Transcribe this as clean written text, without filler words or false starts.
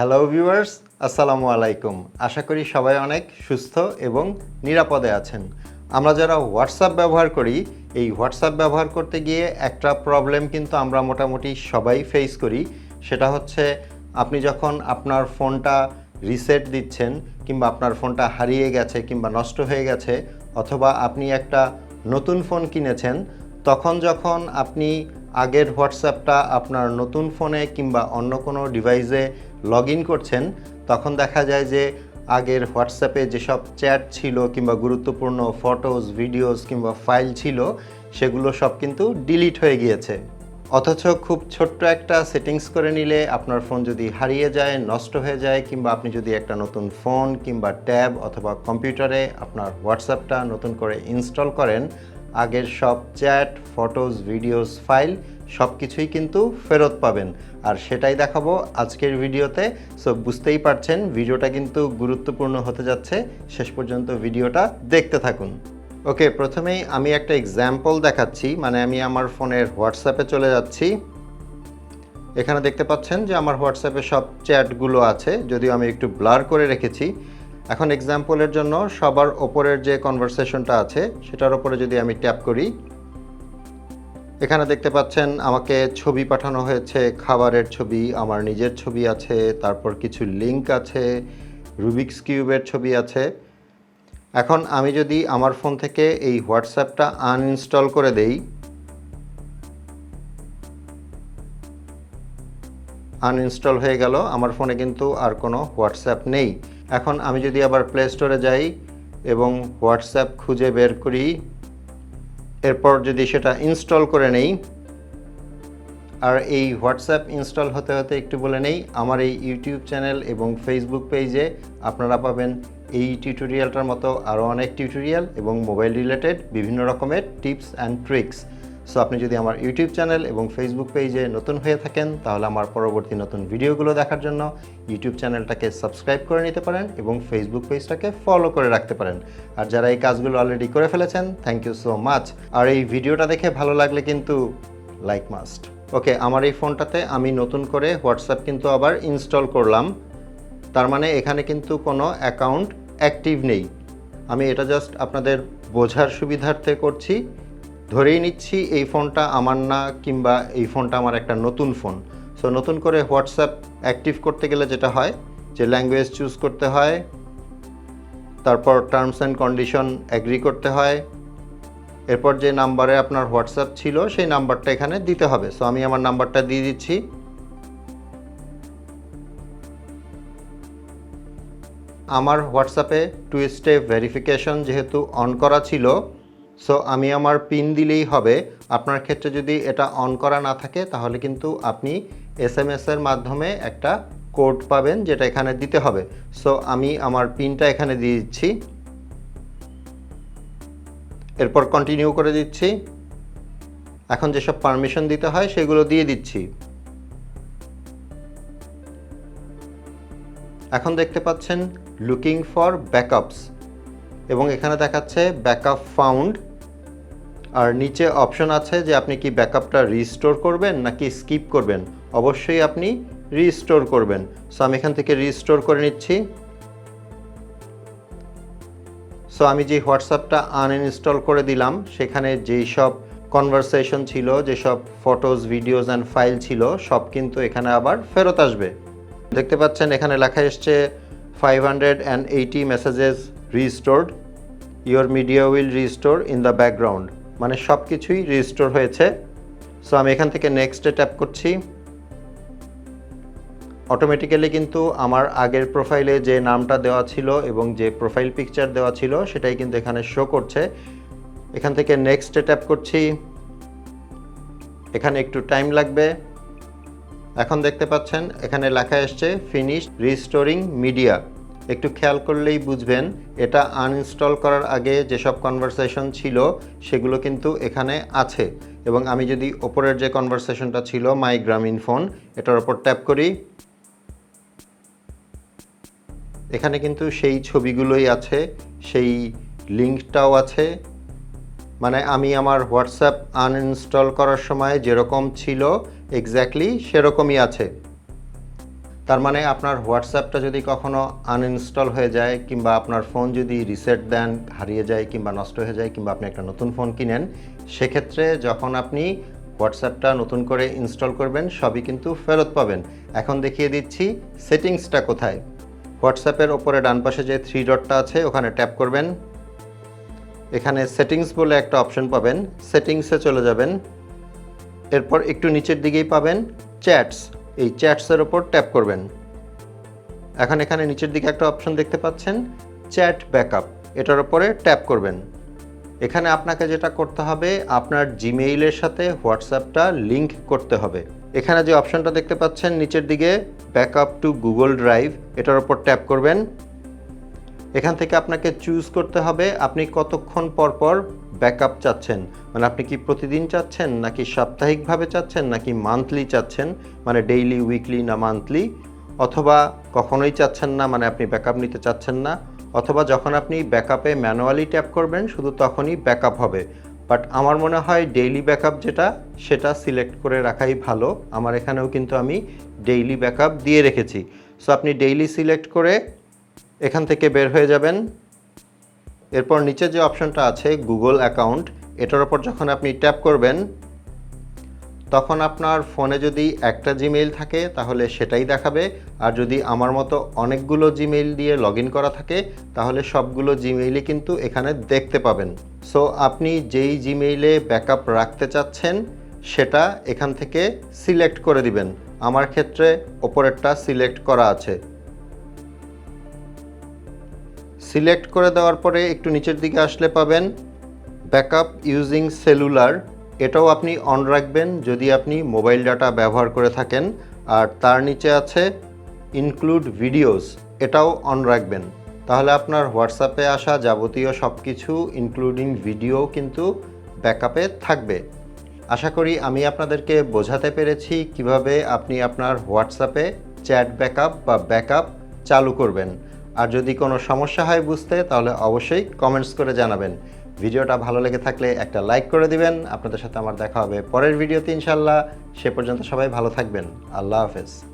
Hello viewers, আসসালামু আলাইকুম। আশা করি সবাই অনেক সুস্থ এবং নিরাপদে আছেন। আমরা যারা হোয়াটসঅ্যাপ ব্যবহার করি, এই হোয়াটসঅ্যাপ ব্যবহার করতে গিয়ে একটা প্রবলেম কিন্তু আমরা মোটামুটি সবাই ফেস করি। সেটা হচ্ছে আপনি যখন আপনার ফোনটা রিসেট দিচ্ছেন কিংবা আপনার ফোনটা হারিয়ে গেছে কিংবা নষ্ট হয়ে গেছে অথবা আপনি একটা নতুন ফোন কিনেছেন, তখন যখন আপনি আগের হোয়াটসঅ্যাপটা আপনার নতুন ফোনে কিংবা অন্য কোনো ডিভাইসে লগ ইন করছেন, তখন দেখা যায় যে আগের হোয়াটসঅ্যাপে যেসব চ্যাট ছিল কিংবা গুরুত্বপূর্ণ ফটোজ, ভিডিওস কিংবা ফাইল ছিল, সেগুলো সব কিন্তু ডিলিট হয়ে গিয়েছে। অথচ খুব ছোট্ট একটা সেটিংস করে নিলে আপনার ফোন যদি হারিয়ে যায়, নষ্ট হয়ে যায় কিংবা আপনি যদি একটা নতুন ফোন কিংবা ট্যাব অথবা কম্পিউটারে আপনার হোয়াটসঅ্যাপটা নতুন করে ইনস্টল করেন, আগের সব চ্যাট, ফটোজ, ভিডিওস, ফাইল সব কিছুই কিন্তু ফেরত পাবেন। আর সেটাই দেখাবো আজকের ভিডিওতে। সো বুঝতেই পারছেন ভিডিওটা কিন্তু গুরুত্বপূর্ণ হতে যাচ্ছে। শেষ পর্যন্ত ভিডিওটা দেখতে থাকুন। ওকে, প্রথমেই আমি একটা এক্সাম্পল দেখাচ্ছি। মানে আমি আমার ফোনের হোয়াটসঅ্যাপে চলে যাচ্ছি। এখানে দেখতে পাচ্ছেন যে আমার হোয়াটসঅ্যাপে সব চ্যাটগুলো আছে, যদিও আমি একটু ব্লার করে রেখেছি। এখন এক্সাম্পলের জন্য সবার ওপরের যে কনভারসেশনটা আছে সেটার ওপরে যদি আমি ট্যাপ করি, এখানে দেখতে পাচ্ছেন আমাকে ছবি পাঠানো হয়েছে, খাবারের ছবি, আমার নিজের ছবি আছে, তারপর কিছু লিঙ্ক আছে, রুবিক্স কিউবের ছবি আছে। এখন আমি যদি আমার ফোন থেকে এই হোয়াটসঅ্যাপটা আনইনস্টল করে দেই, আনইনস্টল হয়ে গেল, আমার ফোনে কিন্তু আর কোনো হোয়াটসঅ্যাপ নেই। এখন আমি যদি আবার প্লে স্টোরে যাই এবং হোয়াটসঅ্যাপ খুঁজে বের করি, এরপর যদি সেটা ইনস্টল করে নেই, আর এই হোয়াটসঅ্যাপ ইনস্টল হতে হতে একটু বলে নেই, আমার এই ইউটিউব চ্যানেল এবং ফেসবুক পেজে আপনারা পাবেন এই টিউটোরিয়ালটার মতো আরও অনেক টিউটোরিয়াল এবং মোবাইল রিলেটেড বিভিন্ন রকমের টিপস অ্যান্ড ট্রিক্স। সো আপনি যদি আমার ইউটিউব চ্যানেল এবং ফেসবুক পেজে নতুন হয়ে থাকেন, তাহলে আমার পরবর্তী নতুন ভিডিওগুলো দেখার জন্য ইউটিউব চ্যানেলটাকে সাবস্ক্রাইব করে নিতে পারেন এবং ফেসবুক পেজটাকে ফলো করে রাখতে পারেন। আর যারা এই কাজগুলো অলরেডি করে ফেলেছেন, থ্যাংক ইউ সো মাচ। আর এই ভিডিওটা দেখে ভালো লাগলে কিন্তু লাইক মাস্ট। ওকে, আমার এই ফোনটাতে আমি নতুন করে হোয়াটসঅ্যাপ কিন্তু আবার ইনস্টল করলাম। তার মানে এখানে কিন্তু কোনো অ্যাকাউন্ট অ্যাক্টিভ নেই। আমি এটা জাস্ট আপনাদের বোঝার সুবিধার্থে করছি। ধরেই নিচ্ছি এই ফোনটা আমার না, কিংবা এই ফোনটা আমার একটা নতুন ফোন। সো নতুন করে হোয়াটসঅ্যাপ অ্যাক্টিভ করতে গেলে যেটা হয় যে ল্যাঙ্গুয়েজ চুজ করতে হয়, তারপর টার্মস অ্যান্ড কন্ডিশন অ্যাগ্রি করতে হয়, এরপর যে নাম্বারে আপনার হোয়াটসঅ্যাপ ছিল সেই নাম্বারটা এখানে দিতে হবে। সো আমি আমার নাম্বারটা দিয়ে দিচ্ছি। আমার হোয়াটসঅ্যাপে 2 স্টেপ ভেরিফিকেশন যেহেতু অন করা ছিল, সো আমি আমার পিন দিলেই হবে। আপনার ক্ষেত্রে যদি এটা অন করা না থাকে, তাহলে কিন্তু আপনি এসএমএসের মাধ্যমে একটা কোড পাবেন, যেটা এখানে দিতে হবে। সো আমি আমার পিনটা এখানে দিয়ে দিচ্ছি, এরপর কন্টিনিউ করে দিচ্ছি। এখন যেসব পারমিশন দিতে হয় সেগুলো দিয়ে দিচ্ছি। এখন দেখতে পাচ্ছেন লুকিং ফর ব্যাকআপস এবং এখানে দেখাচ্ছে ব্যাকআপ ফাউন্ড। আর নিচে অপশন আছে যে আপনি কি ব্যাকআপটা রিস্টোর করবেন নাকি স্কিপ করবেন। অবশ্যই আপনি রিস্টোর করবেন। সো আমি এখান থেকে রিস্টোর করে নিচ্ছি। সো আমি যে হোয়াটসঅ্যাপটা আনইনস্টল করে দিলাম, সেখানে যেই সব কনভারসেশন ছিল, যেসব ফটোজ, ভিডিওস অ্যান্ড ফাইল ছিল, সব কিন্তু এখানে আবার ফেরত আসবে। দেখতে পাচ্ছেন এখানে লেখা এসছে 580 messages restored, your media will restore in the background. মানে সব কিছুই রিস্টোর হয়েছে। সো আমি এখান থেকে নেক্সটে ট্যাপ করছি। অটোমেটিক্যালি কিন্তু আমার আগের প্রোফাইলে যে নামটা দেওয়া ছিল এবং যে প্রোফাইল পিকচার দেওয়া ছিল সেটাই কিন্তু এখানে শো করছে। এখান থেকে নেক্সটে ট্যাপ করছি। এখানে একটু টাইম লাগবে। এখন দেখতে পাচ্ছেন এখানে লেখা এসছে ফিনিশ রিস্টোরিং মিডিয়া। একটু খেয়াল করলেই বুঝবেন এটা আনইনস্টল করার আগে যেসব কনভারসেশন ছিল সেগুলো কিন্তু এখানে আছে। এবং আমি যদি ওপরের যে কনভারসেশনটা ছিল মাই গ্রামীণ ফোন, এটার ওপর ট্যাপ করি, এখানে কিন্তু সেই ছবিগুলোই আছে, সেই লিঙ্কটাও আছে। মানে আমি আমার হোয়াটসঅ্যাপ আনইনস্টল করার সময় যেরকম ছিল এক্স্যাক্টলি সেরকমই আছে। তার মানে আপনার হোয়াটসঅ্যাপটা যদি কখনো আনইনস্টল হয়ে যায় কিংবা আপনার ফোন যদি রিসেট দেন, হারিয়ে যায় কিংবা নষ্ট হয়ে যায় কিংবা আপনি একটা নতুন ফোন কিনেন, সেক্ষেত্রে যখন আপনি হোয়াটসঅ্যাপটা নতুন করে ইনস্টল করবেন সবই কিন্তু ফেরত পাবেন। এখন দেখিয়ে দিচ্ছি সেটিংসটা কোথায়। হোয়াটসঅ্যাপের ওপরে ডান পাশে যে থ্রি ডটটা আছে ওখানে ট্যাপ করবেন। এখানে সেটিংস বলে একটা অপশন পাবেন, সেটিংসে চলে যাবেন। এরপর একটু নিচের দিকেই পাবেন চ্যাটস, এই চ্যাটসের ওপর ট্যাপ করবেন। এখন এখানে নিচের দিকে একটা অপশন দেখতে পাচ্ছেন চ্যাট ব্যাকআপ, এটার ওপরে ট্যাপ করবেন। এখানে আপনাকে যেটা করতে হবে আপনার জিমেইলের সাথে হোয়াটসঅ্যাপটা লিংক করতে হবে। এখানে যে অপশনটা দেখতে পাচ্ছেন নিচের দিকে ব্যাকআপ টু গুগল ড্রাইভ, এটার ওপর ট্যাপ করবেন। এখান থেকে আপনাকে চুজ করতে হবে আপনি কতক্ষণ পর পর ব্যাকআপ চাচ্ছেন, মানে আপনি কি প্রতিদিন চাচ্ছেন নাকি সাপ্তাহিকভাবে চাচ্ছেন নাকি মান্থলি চাচ্ছেন, মানে ডেইলি, উইকলি না মান্থলি, অথবা কখনোই চাচ্ছেন না, মানে আপনি ব্যাকআপ নিতে চাচ্ছেন না, অথবা যখন আপনি ব্যাকআপে ম্যানুয়ালি ট্যাপ করবেন শুধু তখনই ব্যাকআপ হবে। বাট আমার মনে হয় ডেইলি ব্যাকআপ যেটা সেটা সিলেক্ট করে রাখাই ভালো। আমার এখানেও কিন্তু আমি ডেইলি ব্যাকআপ দিয়ে রেখেছি। সো আপনি ডেইলি সিলেক্ট করে এখান থেকে বের হয়ে যাবেন। এরপর নিচে যে অপশনটা আছে গুগল অ্যাকাউন্ট, এটার ওপর যখন আপনি ট্যাপ করবেন তখন আপনার ফোনে যদি একটা জিমেইল থাকে তাহলে সেটাই দেখাবে, আর যদি আমার মতো অনেকগুলো জিমেইল দিয়ে লগ ইন করা থাকে তাহলে সবগুলো জিমেইলই কিন্তু এখানে দেখতে পাবেন। সো আপনি যেই জিমেইলে ব্যাকআপ রাখতে চাচ্ছেন সেটা এখান থেকে সিলেক্ট করে দিবেন। আমার ক্ষেত্রে ওপরেরটা সিলেক্ট করা আছে। সিলেক্ট করে দেওয়ার পরে একটু নিচের দিকে আসলে পাবেন ব্যাকআপ ইউজিং সেলুলার, এটাও আপনি অন রাখবেন যদি আপনি মোবাইল ডাটা ব্যবহার করে থাকেন। আর তার নিচে আছে ইনক্লুড ভিডিওস, এটাও অন রাখবেন। তাহলে আপনার হোয়াটসঅ্যাপে আসা যাবতীয় সব কিছু ইনক্লুডিং ভিডিও কিন্তু ব্যাকআপে থাকবে। আশা করি আমি আপনাদেরকে বোঝাতে পেরেছি কিভাবে আপনি আপনার হোয়াটসঅ্যাপে চ্যাট ব্যাকআপ বা ব্যাকআপ চালু করবেন। আর যদি কোনো সমস্যা হয় বুঝতে তাহলে অবশ্যই কমেন্টস করে জানাবেন। ভিডিওটা ভালো লেগে থাকলে একটা লাইক করে দিবেন। আপনাদের সাথে আমার দেখা হবে পরের ভিডিওতে ইনশাল্লাহ। সে পর্যন্ত সবাই ভালো থাকবেন। আল্লাহ হাফেজ।